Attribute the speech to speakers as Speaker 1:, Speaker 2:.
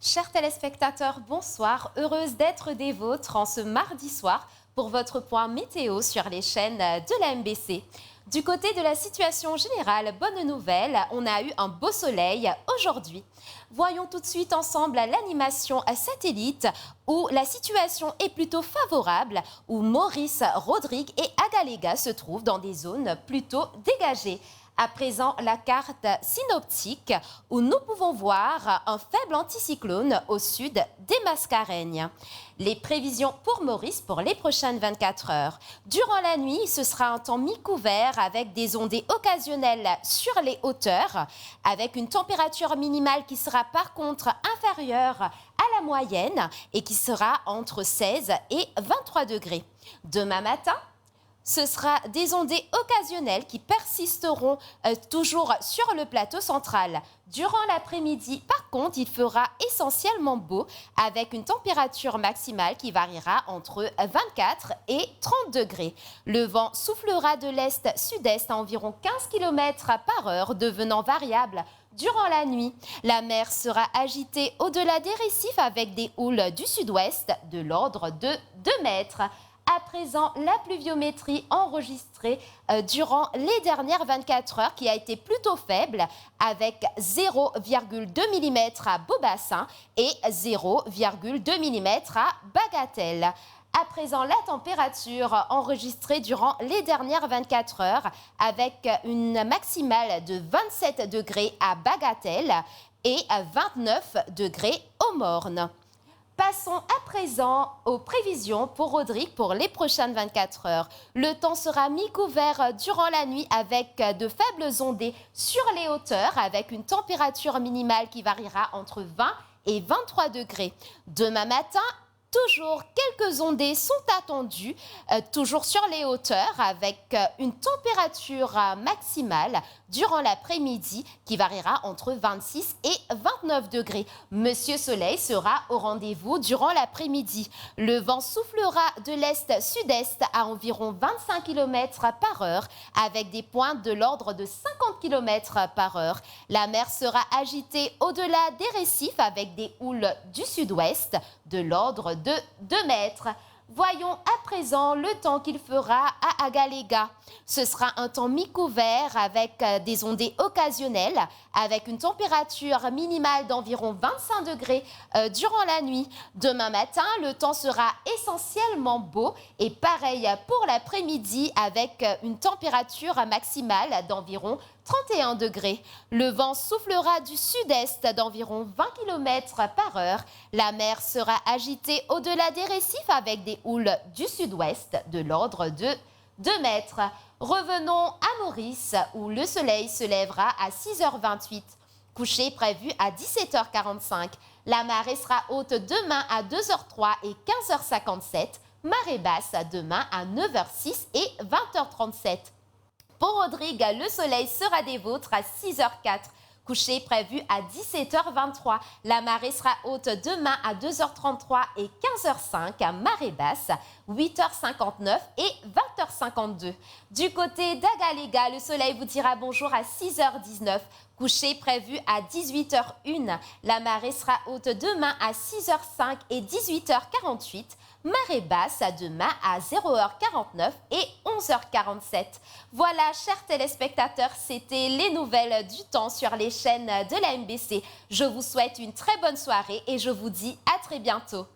Speaker 1: Chers téléspectateurs, bonsoir. Heureuse d'être des vôtres en ce mardi soir pour votre point météo sur les chaînes de la MBC. Du côté de la situation générale, bonne nouvelle, on a eu un beau soleil aujourd'hui. Voyons tout de suite ensemble l'animation à satellite où la situation est plutôt favorable, où Maurice, Rodrigue et Agalega se trouvent dans des zones plutôt dégagées. À présent, la carte synoptique où nous pouvons voir un faible anticyclone au sud des Mascareignes. Les prévisions pour Maurice pour les prochaines 24 heures. Durant la nuit, ce sera un temps mi-couvert avec des ondées occasionnelles sur les hauteurs, avec une température minimale qui sera par contre inférieure à la moyenne et qui sera entre 16 et 23 degrés. Demain matin, ce sera des ondées occasionnelles qui persisteront toujours sur le plateau central. Durant l'après-midi, par contre, il fera essentiellement beau avec une température maximale qui variera entre 24 et 30 degrés. Le vent soufflera de l'est-sud-est à environ 15 km par heure, devenant variable. Durant la nuit, la mer sera agitée au-delà des récifs avec des houles du sud-ouest de l'ordre de 2 mètres. À présent, la pluviométrie enregistrée durant les dernières 24 heures qui a été plutôt faible avec 0,2 mm à Beaubassin et 0,2 mm à Bagatelle. À présent, la température enregistrée durant les dernières 24 heures avec une maximale de 27 degrés à Bagatelle et 29 degrés au Morne. Passons à présent aux prévisions pour Rodrigue pour les prochaines 24 heures. Le temps sera mi-couvert durant la nuit avec de faibles ondées sur les hauteurs avec une température minimale qui variera entre 20 et 23 degrés. Demain matin, toujours quelques ondées sont attendues, toujours sur les hauteurs avec une température maximale durant l'après-midi qui variera entre 26 et 29 degrés. Monsieur Soleil sera au rendez-vous durant l'après-midi. Le vent soufflera de l'est-sud-est à environ 25 km par heure avec des pointes de l'ordre de 50 km par heure. La mer sera agitée au-delà des récifs avec des houles du sud-ouest de l'ordre de 2 mètres. Voyons à présent le temps qu'il fera à Agalega. Ce sera un temps mi-couvert avec des ondées occasionnelles, avec une température minimale d'environ 25 degrés durant la nuit. Demain matin, le temps sera essentiellement beau et pareil pour l'après-midi avec une température maximale d'environ 31 degrés. Le vent soufflera du sud-est d'environ 20 km par heure. La mer sera agitée au-delà des récifs avec des houles du sud-ouest de l'ordre de 2 mètres. Revenons à Maurice où le soleil se lèvera à 6h28. Coucher prévu à 17h45. La marée sera haute demain à 2h03 et 15h57. Marée basse demain à 9h06 et 20h37. Pour Rodrigue, le soleil sera des vôtres à 6h04. Coucher prévu à 17h23. La marée sera haute demain à 2h33 et 15h05. Marée basse, 8h59 et 20h52. Du côté d'Agalega, le soleil vous dira bonjour à 6h19. Coucher prévu à 18h01. La marée sera haute demain à 6h05 et 18h48. Marée basse demain à 0h49 et 11h47. Voilà, chers téléspectateurs, c'était les nouvelles du temps sur les chaînes de la MBC. Je vous souhaite une très bonne soirée et je vous dis à très bientôt.